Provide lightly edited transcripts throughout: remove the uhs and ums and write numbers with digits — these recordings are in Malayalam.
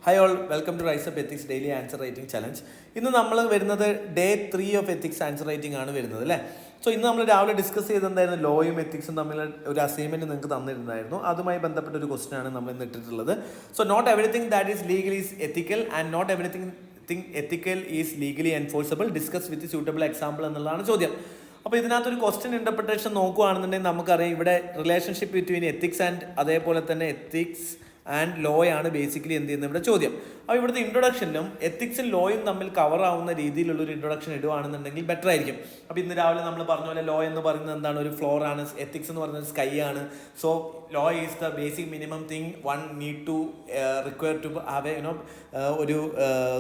Hi all, welcome to Rise Up Ethics Daily Answer Writing Challenge. ഇന്ന് നമ്മൾ വരുന്നത് day 3 of ethics answer writing ആണ് വരുന്നത് അല്ലേ. സോ ഇന്ന് നമ്മൾ രാവിലെ ഡിസ്കസ് ചെയ്തിട്ടുണ്ടായിരുന്നു ലോയും എത്തിക്സും തമ്മിൽ ഒരു അസൈൻമെൻറ്റ് നിങ്ങൾക്ക് തന്നിരുന്നായിരുന്നു. അതുമായി ബന്ധപ്പെട്ട ഒരു ക്വസ്റ്റൻ ആണ് നമ്മൾ ഇന്ന് ഇട്ടിട്ടുള്ളത്. So not everything that is legal is ethical and not everything ethical is legally enforceable. Discuss with the suitable example എന്നുള്ളതാണ് ചോദ്യം. അപ്പോൾ ഇതിനകത്തൊരു ക്വസ്റ്റ്യൻ ഇൻ്റർപ്രിട്ടേഷൻ നോക്കുകയാണെന്നുണ്ടെങ്കിൽ നമുക്കറിയാം ഇവിടെ റിലേഷൻഷിപ്പ് ബിറ്റ്വീൻ എത്തിക്സ് ആൻഡ് അതേപോലെ തന്നെ എത്തിക്സ് ആൻഡ് ലോ ആണ് ബേസിക്കലി എന്ത് ചെയ്യുന്നത് ഇവിടെ ചോദ്യം. അപ്പോൾ ഇവിടുത്തെ ഇൻട്രൊഡക്ഷനിലും എത്തിക്സും ലോയും തമ്മിൽ കവർ ആവുന്ന രീതിയിലുള്ളൊരു ഇൻട്രൊഡക്ഷൻ ഇടുകയാണെന്നുണ്ടെങ്കിൽ ബെറ്റർ ആയിരിക്കും. അപ്പോൾ ഇന്ന് രാവിലെ നമ്മൾ പറഞ്ഞ പോലെ ലോ എന്ന് പറയുന്നത് എന്താണ്, ഒരു ഫ്ലോർ ആണ്. എത്തിക്സ് എന്ന് പറയുന്നത് സ്കൈ ആണ്. So law is the basic minimum thing one need to require to have ഒരു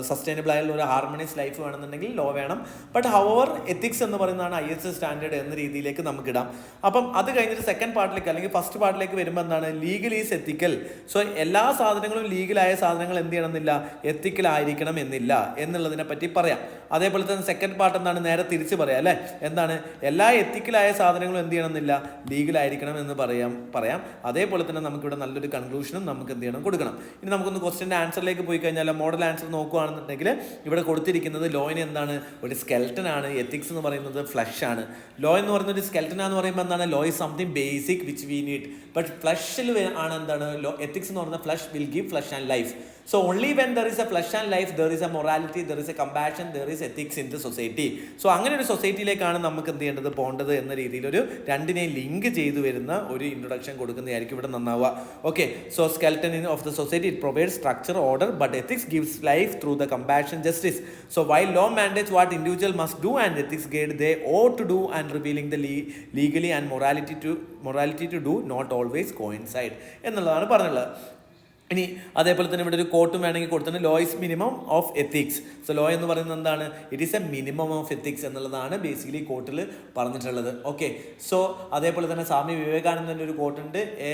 സസ്റ്റൈനബിൾ ആയുള്ള ഒരു ഹാർമണിയസ് ലൈഫ് വേണമെന്നുണ്ടെങ്കിൽ ലോ വേണം. ബട്ട് ഹവർ എത്തിക്സ് എന്ന് പറയുന്നതാണ് ഹയസ്റ്റ് സ്റ്റാൻഡേർഡ് എന്ന രീതിയിലേക്ക് നമുക്കിടാം. അപ്പം അത് കഴിഞ്ഞിട്ട് സെക്കൻഡ് പാർട്ടിലേക്ക് അല്ലെങ്കിൽ ഫസ്റ്റ് പാർട്ടിലേക്ക് വരുമ്പോൾ എന്താണ്, ലീഗൽ ഈസ് എത്തിക്കൽ. സോ എല്ലാ സാധനങ്ങളും ലീഗലായ സാധനങ്ങൾ എന്ത് ചെയ്യണമെന്നില്ല, എത്തിക്കൽ ആയിരിക്കണം എന്നില്ല എന്നുള്ളതിനെ പറ്റി പറയാം. അതേപോലെ തന്നെ സെക്കൻഡ് പാർട്ട് എന്താണ്, നേരെ തിരിച്ച് പറയാം അല്ലേ. എന്താണ്, എല്ലാ എത്തിക്കലായ സാധനങ്ങളും എന്ത് ചെയ്യണമെന്നില്ല, ലീഗലായിരിക്കണം എന്ന് പറയാം. അതേപോലെ തന്നെ നമുക്കിവിടെ നല്ലൊരു കൺക്ലൂഷനും നമുക്ക് എന്ത് ചെയ്യണം, കൊടുക്കണം. ഇനി നമുക്കൊന്ന് ക്വസ്റ്റ്യൻ്റെ ആൻസറിലേക്ക് പോയി കഴിഞ്ഞാൽ മോഡൽ ആൻസർ നോക്കുകയാണെന്നുണ്ടെങ്കിൽ ഇവിടെ കൊടുത്തിരിക്കുന്നത് ലോയിന് എന്താണ്, ഒരു സ്കെൽട്ടൻ ആണ്. എത്തിക്സ് എന്ന് പറയുന്നത് ഫ്ലഷ് ആണ്. ലോ എന്ന് പറയുന്നത് ഒരു സ്കെൽട്ടൻ എന്ന് പറയുമ്പോൾ എന്താണ്, law is something basic which we need. But ഫ്ലഷിൽ ആണ് എന്താണ് ലോ. എത്തിക്സ് എന്ന് പറയുന്നത് flesh will give flesh and life. So only when there is a flesh and life, there is a morality, there is a compassion, there is ethics in the society. So അങ്ങനെ ഒരു സൊസൈറ്റിയിലേക്കാണ് നമുക്ക് എന്ത് ചെയ്യേണ്ടത്, പോകേണ്ടത് എന്ന രീതിയിലൊരു രണ്ടിനെയും ലിങ്ക് ചെയ്തു വരുന്ന ഒരു ഇൻട്രൊഡക്ഷൻ കൊടുക്കുന്നതായിരിക്കും ഇവിടെ നന്നാവുക. Okay, so skeleton of the society it provides structure, order, but ethics gives life through the compassion, justice. So while law mandates what individual must do and ethics guide they ought to do and revealing the legally and morality to do not always coincide എന്നുള്ളതാണ് പറഞ്ഞുള്ളത്. ഇനി അതേപോലെ തന്നെ ഇവിടെ ഒരു കോട്ടും വേണമെങ്കിൽ കൊടുത്തിട്ടുണ്ട്, law is minimum of ethics. So law എന്ന് പറയുന്നത് എന്താണ്, it is a minimum of ethics എന്നുള്ളതാണ് ബേസിക്കലി കോട്ടിൽ പറഞ്ഞിട്ടുള്ളത്. ഓക്കെ, സോ അതേപോലെ തന്നെ സ്വാമി വിവേകാനന്ദൻ്റെ ഒരു കോട്ടുണ്ട്, a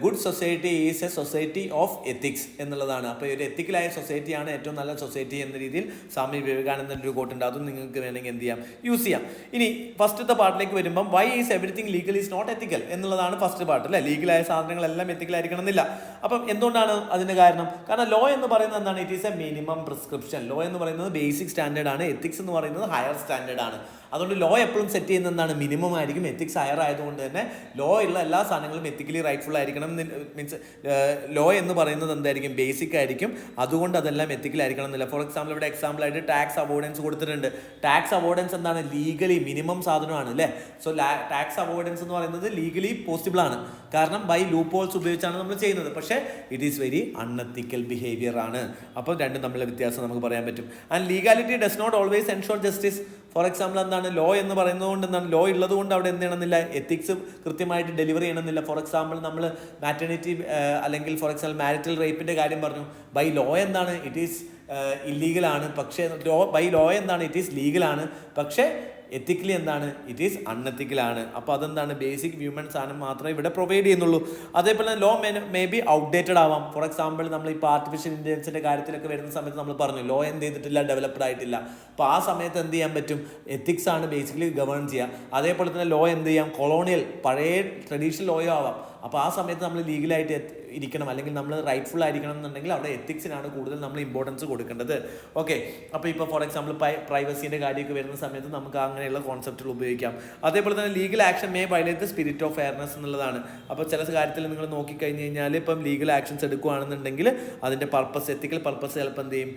good society is a society of ethics എന്നുള്ളതാണ്. അപ്പോൾ ഒരു എത്തിക്കലായ സൊസൈറ്റിയാണ് ഏറ്റവും നല്ല സൊസൈറ്റി എന്ന രീതിയിൽ സ്വാമി വിവേകാനന്ദൻ്റെ ഒരു കോട്ടുണ്ട്. അതും നിങ്ങൾക്ക് വേണമെങ്കിൽ എന്ത് ചെയ്യാം, യൂസ് ചെയ്യാം. ഇനി ഫസ്റ്റത്തെ പാർട്ടിലേക്ക് വരുമ്പം why is everything legal is not ethical എന്നുള്ളതാണ് ഫസ്റ്റ് പാർട്ട് അല്ലേ. ലീഗലായ സാധനങ്ങളെല്ലാം എത്തിക്കലായിരിക്കണം എന്നില്ല. അപ്പം എന്തുകൊണ്ടാണ് അതിന് കാരണം ലോ എന്ന് പറയുന്നത് എന്താണ്, it is a minimum prescription. Law എന്ന് പറയുന്നത് ബേസിക് സ്റ്റാൻഡേർഡ് ആണ്, എത്തിക്സ് എന്ന് പറയുന്നത് ഹയർ സ്റ്റാൻഡേർഡ് ആണ്. അതുകൊണ്ട് ലോ എപ്പോഴും സെറ്റ് ചെയ്യുന്നത് എന്താണ്, മിനിമം ആയിരിക്കും. എത്തിക്സ് ഹയർ ആയതുകൊണ്ട് തന്നെ ലോ ഉള്ള എല്ലാ സാധനങ്ങളും എത്തിക്കലി റൈറ്റ്ഫുൾ ആയിരിക്കണം. മീൻസ് ലോ എന്ന് പറയുന്നത് എന്തായിരിക്കും, ബേസിക് ആയിരിക്കും. അതുകൊണ്ട് അതെല്ലാം എത്തിക്കലായിരിക്കണം എന്നില്ല. ഫോർ എക്സാമ്പിൾ ഇവിടെ എക്സാമ്പിൾ ആയിട്ട് ടാക്സ് അവോയ്ഡൻസ് കൊടുത്തിട്ടുണ്ട്. ടാക്സ് അവോയ്ഡൻസ് എന്താണ്, ലീഗലി മിനിമം സാധനമാണ് അല്ലേ. സോ ടാക്സ് അവോയ്ഡൻസ് എന്ന് പറയുന്നത് ലീഗലി പോസിബിൾ ആണ്, കാരണം ബൈ ലൂപ്പ് ഹോൾസ് ഉപയോഗിച്ചാണ് നമ്മൾ ചെയ്യുന്നത്. പക്ഷേ it is very unethical behaviour ആണ്. അപ്പോൾ രണ്ടും തമ്മിലുള്ള വ്യത്യാസം നമുക്ക് പറയാൻ പറ്റും. And legality does not always ensure justice. For example എന്താണ്, ലോ എന്ന് പറയുന്നത് കൊണ്ട് എന്താണ്, ലോ ഉള്ളത് കൊണ്ട് അവിടെ എന്ത് ചെയ്യണമെന്നില്ല, എത്തിക്സ് കൃത്യമായിട്ട് ഡെലിവറി ചെയ്യണമെന്നില്ല. ഫോർ എക്സാമ്പിൾ നമ്മൾ മാറ്റർണിറ്റി അല്ലെങ്കിൽ ഫോർ എക്സാമ്പിൾ മാരിറ്റൽ റേപ്പിൻ്റെ കാര്യം പറഞ്ഞു. ബൈ ലോ എന്താണ്, ഇറ്റ് ഈസ് ഇല്ലീഗലാണ്. പക്ഷേ ബൈ ലോ എന്താണ്, ഇറ്റ് ഈസ് ലീഗലാണ്. പക്ഷേ എത്തിക്കലി എന്താണ്, ഇറ്റ് ഈസ് അൺഎത്തിക്കലാണ്. അപ്പോൾ അതെന്താണ്, ബേസിക് ഹ്യൂമൻ സാധനം മാത്രമേ ഇവിടെ പ്രൊവൈഡ് ചെയ്യുന്നുള്ളൂ. അതേപോലെ ലോ മേ ബി ഔട്ട്ഡേറ്റഡ് ആവാം. ഫോർ എക്സാമ്പിൾ നമ്മളിപ്പോൾ ആർട്ടിഫിഷ്യൽ ഇൻ്റലിജൻസിൻ്റെ കാര്യത്തിലൊക്കെ വരുന്ന സമയത്ത് നമ്മൾ പറഞ്ഞു ലോ എന്ത് ചെയ്തിട്ടില്ല, ഡെവലപ്ഡ് ആയിട്ടില്ല. അപ്പോൾ ആ സമയത്ത് എന്ത് ചെയ്യാൻ പറ്റും, എത്തിക്സ് ആണ് ബേസിക്കലി ഗവേൺ ചെയ്യുക. അതേപോലെ തന്നെ ലോ എന്ത് ചെയ്യാം, കൊളോണിയൽ പഴയ ട്രഡീഷണൽ ലോയോ ആവാം. അപ്പോൾ ആ സമയത്ത് നമ്മൾ ലീഗലായിട്ട് ഇരിക്കണം അല്ലെങ്കിൽ നമ്മൾ റൈറ്റ്ഫുൾ ആയിരിക്കണം എന്നുണ്ടെങ്കിൽ അവിടെ എത്തിക്സിനാണ് കൂടുതൽ നമ്മൾ ഇമ്പോർട്ടൻസ് കൊടുക്കേണ്ടത്. ഓക്കെ, അപ്പോൾ ഇപ്പോൾ ഫോർ എക്സാമ്പിൾ പ്രൈവസീൻ്റെ കാര്യമൊക്കെ വരുന്ന സമയത്ത് നമുക്ക് അങ്ങനെയുള്ള കോൺസെപ്റ്റുകൾ ഉപയോഗിക്കാം. അതേപോലെ തന്നെ legal action may violate the spirit of fairness എന്നുള്ളതാണ്. അപ്പോൾ ചില കാര്യത്തിൽ നിങ്ങൾ നോക്കിക്കഴിഞ്ഞ് കഴിഞ്ഞാൽ ഇപ്പം ലീഗൽ ആക്ഷൻസ് എടുക്കുകയാണെന്നുണ്ടെങ്കിൽ അതിൻ്റെ പർപ്പസ്, എത്തിക്കൽ പർപ്പസ് ചിലപ്പോൾ എന്ത് ചെയ്യും,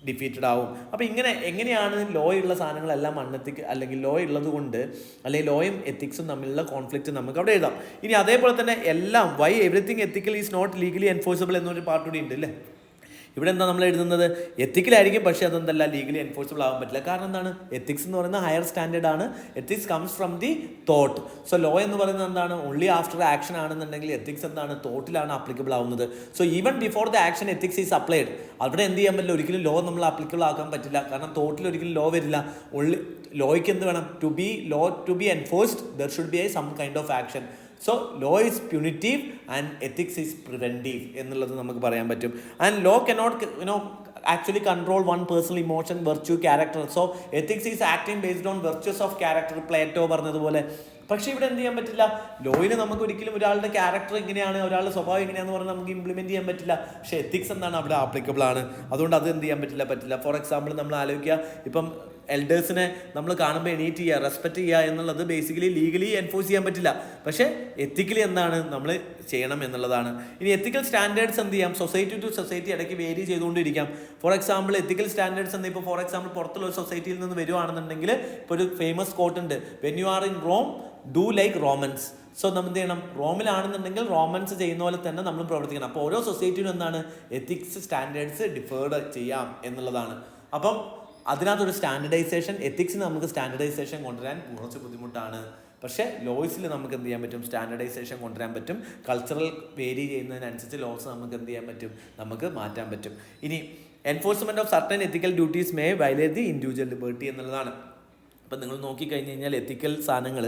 ഡിഫീറ്റഡ് ആവും. അപ്പോൾ എങ്ങനെയാണ് ലോ ഉള്ള സാധനങ്ങളെല്ലാം അൺഎത്തിക്കൽ അല്ലെങ്കിൽ ലോ ഉള്ളത് കൊണ്ട് അല്ലെങ്കിൽ ലോയും എത്തിക്സും തമ്മിലുള്ള കോൺഫ്ലിക്റ്റ് നമുക്ക് അവിടെ എഴുതാം. ഇനി അതേപോലെ തന്നെ എല്ലാം why everything ethical is not legally enforceable എന്നൊരു പാർട്ട് കൂടി ഉണ്ട് അല്ലേ. ഇവിടെ എന്താ നമ്മൾ എഴുതുന്നത്, എത്തിക്കലായിരിക്കും, പക്ഷേ അതെന്തല്ല ലീഗലി എൻഫോഴ്സിബിൾ ആവാൻ പറ്റില്ല. കാരണം എന്താണ്, എത്തിക്സ് എന്ന് പറയുന്നത് ഹയർ സ്റ്റാൻഡേർഡ് ആണ്. Ethics comes from the thought. So law എന്ന് പറയുന്നത് എന്താണ്, ഓൺലി ആഫ്റ്റർ ആക്ഷൻ ആണെന്നുണ്ടെങ്കിൽ എത്തിക്സ് എന്താണ്, തോട്ടിലാണ് ആപ്ലിക്കബിൾ ആവുന്നത്. So even before the action ethics is applied. അവിടെ എന്ത് ചെയ്യാൻ പറ്റില്ല, ഒരിക്കലും ലോ നമ്മൾ ആപ്ലിക്കബിൾ ആക്കാൻ പറ്റില്ല. കാരണം തോട്ടിൽ ഒരിക്കലും ലോ വരില്ല. ഓൺലി ലോയ്ക്ക് എന്ത് വേണം, to be enforced there should be some kind of action. So law is punitive and ethics is preventive എന്നുള്ളത് നമുക്ക് പറയാൻ പറ്റും. And law cannot actually control one personal emotion, virtue, character. So ethics is acting based on virtues of character. Plato പറഞ്ഞതുപോലെ പക്ഷേ ഇവിടെ എന്ത് ചെയ്യാൻ പറ്റില്ല, ലോയിൽ നമുക്ക് ഒരിക്കലും ഒരാളുടെ ക്യാരക്ടർ എങ്ങനെയാണ്, ഒരാളുടെ സ്വഭാവം എങ്ങനെയാണെന്ന് പറഞ്ഞാൽ നമുക്ക് ഇംപ്ലിമെന്റ് ചെയ്യാൻ പറ്റില്ല. പക്ഷേ എത്തിക്സ് എന്താണ് അവിടെ ആപ്ലിക്കബിൾ ആണ്. അതുകൊണ്ട് അത് എന്ത് ചെയ്യാൻ പറ്റില്ല. ഫോർ എക്സാമ്പിൾ നമ്മൾ ആലോചിക്കുക, ഇപ്പം എൽഡേഴ്സിനെ നമ്മൾ കാണുമ്പോൾ എണീറ്റ് ചെയ്യുക, റെസ്പെക്ട് ചെയ്യുക എന്നുള്ളത് ബേസിക്കലി ലീഗലി എൻഫോഴ്സ് ചെയ്യാൻ പറ്റില്ല. പക്ഷേ എത്തിക്കലി എന്താണ് നമ്മൾ ചെയ്യണം എന്നുള്ളതാണ്. ഇനി എത്തിക്കൽ സ്റ്റാൻഡേർഡ്സ് എന്ത് ചെയ്യാം, സൊസൈറ്റി ടു സൊസൈറ്റി ഇടയ്ക്ക് വേരി ചെയ്തുകൊണ്ടിരിക്കാം. ഫോർ എക്സാമ്പിൾ എത്തിക്കൽ സ്റ്റാൻഡേർഡ്സ് എന്ന് ഇപ്പോൾ ഫോർ എക്സാമ്പിൾ പുറത്തുള്ള ഒരു സൊസൈറ്റിയിൽ നിന്ന് വരുവാണെന്നുണ്ടെങ്കിൽ ഇപ്പോൾ ഒരു ഫേമസ് കോട്ട് ഉണ്ട്, when you are in Rome do like Romans. So നമ്മൾ എന്ത് ചെയ്യണം, റോമിലാണെന്നുണ്ടെങ്കിൽ റോമൻസ് ചെയ്യുന്ന പോലെ തന്നെ നമ്മൾ പ്രവർത്തിക്കണം. അപ്പോൾ ഓരോ സൊസൈറ്റിയിലും എന്താണ് എത്തിക്സ് സ്റ്റാൻഡേർഡ്സ് ഡിഫേർഡ് ചെയ്യാം എന്നുള്ളതാണ്. അപ്പം അതിനകത്തൊരു സ്റ്റാൻഡർഡൈസേഷൻ, എത്തിക്സിന് നമുക്ക് സ്റ്റാൻഡർഡൈസേഷൻ കൊണ്ടുവരാൻ കുറച്ച് ബുദ്ധിമുട്ടാണ്. പക്ഷേ ലോയ്സിൽ നമുക്ക് എന്ത് ചെയ്യാൻ പറ്റും, സ്റ്റാൻഡർഡൈസേഷൻ കൊണ്ടുവരാൻ പറ്റും. കൾച്ചറൽ വേരി ചെയ്യുന്നതിനനുസരിച്ച് ലോസ് നമുക്ക് എന്ത് ചെയ്യാൻ പറ്റും, നമുക്ക് മാറ്റാൻ പറ്റും. ഇനി enforcement of certain ethical duties may violate the individual liberty എന്നുള്ളതാണ്. ഇപ്പം നിങ്ങൾ നോക്കിക്കഴിഞ്ഞ് കഴിഞ്ഞാൽ എത്തിക്കൽ സാധനങ്ങൾ,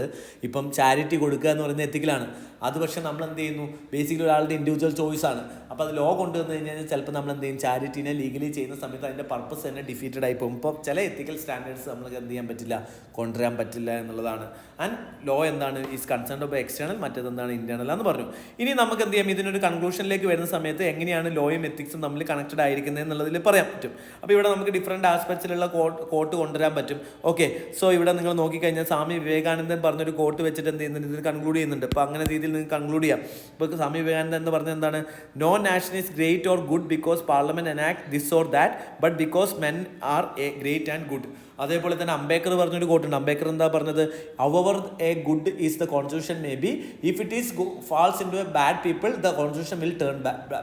ഇപ്പം ചാരിറ്റി കൊടുക്കുക എന്ന് പറയുന്നത് എത്തിക്കലാണ്. അത് പക്ഷേ നമ്മൾ എന്ത് ചെയ്യുന്നു, ബേസിക്കലി ഒരാളുടെ ഇൻഡിവിജ്വൽ ചോയ്സ് ആണ്. അപ്പോൾ അത് ലോ കൊണ്ടുവന്നു കഴിഞ്ഞാൽ ചിലപ്പോൾ നമ്മൾ എന്ത് ചെയ്യും, ചാരിറ്റീനെ ലീഗലി ചെയ്യുന്ന സമയത്ത് അതിൻ്റെ പർപ്പസ് തന്നെ ഡിഫീറ്റഡ് ആയി പോകും. ഇപ്പോൾ ചില എത്തിക്കൽ സ്റ്റാൻഡേർഡ്സ് നമുക്ക് എന്ത് ചെയ്യാൻ പറ്റില്ല, കൊണ്ടുവരാൻ പറ്റില്ല എന്നുള്ളതാണ്. ആൻഡ് ലോ എന്താണ്, ഈസ് കൺസേൺഡ് ഓഫ് എക്സ്റ്റേണൽ, മറ്റേതെന്താണ് ഇന്റേണൽ എന്ന് പറഞ്ഞു. ഇനി നമുക്ക് എന്ത് ചെയ്യാം, ഇതിനൊരു കൺക്ലൂഷനിലേക്ക് വരുന്ന സമയത്ത് എങ്ങനെയാണ് ലോയും എത്തിക്സും തമ്മിൽ കണക്റ്റഡ് ആയിരിക്കുന്നത് എന്നുള്ളതിൽ പറയാൻ പറ്റും. അപ്പോൾ ഇവിടെ നമുക്ക് ഡിഫറെൻറ്റ് ആസ്പെക്ട്സിലുള്ള കോട്ട് കൊണ്ടുവരാൻ പറ്റും. ഓക്കെ, സോ ഇവിടെ നിങ്ങൾ നോക്കിക്കഴിഞ്ഞാൽ സ്വാമി വിവേകാനന്ദൻ പറഞ്ഞൊരു കോട്ട് വെച്ചിട്ട് എന്ത് ചെയ്യുന്നുണ്ട്, ഇതിൽ കൺക്ലൂഡ് ചെയ്യുന്നുണ്ട്. അപ്പോൾ അങ്ങനെ രീതിയിൽ നിങ്ങൾക്ക് കൺക്ലൂഡ് ചെയ്യാം. ഇപ്പോൾ സ്വാമി വിവേകാനന്ദൻ എന്ന് പറഞ്ഞത് എന്താണ്, no nation is great or good because parliament enact this or that, but because men are a great and good. അതേപോലെ തന്നെ അംബേദ്കർ പറഞ്ഞൊരു കോട്ടുണ്ട്. അംബേദ്കർ എന്താ പറഞ്ഞത്, however a good is the constitution may be, if it is falls into a bad people the constitution will turn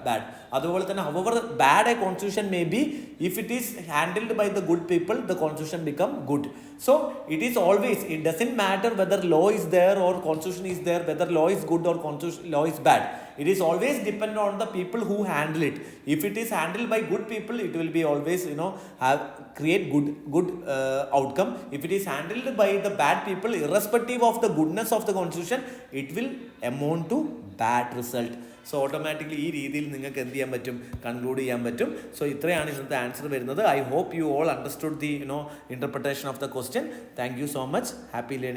bad. അതുപോലെ തന്നെ however bad a constitution may be, if it is handled by the good people the constitution become good. So it is always, it doesn't matter whether law is there or constitution is there, whether law is good or law is bad. It is always depend on the people who handle it. If it is handled by good people, it will be always, create good outcome. If it is handled by the bad people, irrespective of the goodness of the constitution, it will amount to bad result. So automatically ഈ രീതിയിൽ നിങ്ങൾക്ക് എന്ത് ചെയ്യാൻ പറ്റും, കൺക്ലൂഡ് ചെയ്യാൻ പറ്റും. സോ ഇത്രയാണ് ഇന്നത്തെ ആൻസർ വരുന്നത്. I hope you all understood the interpretation of the question. Thank you so much. Happy learning.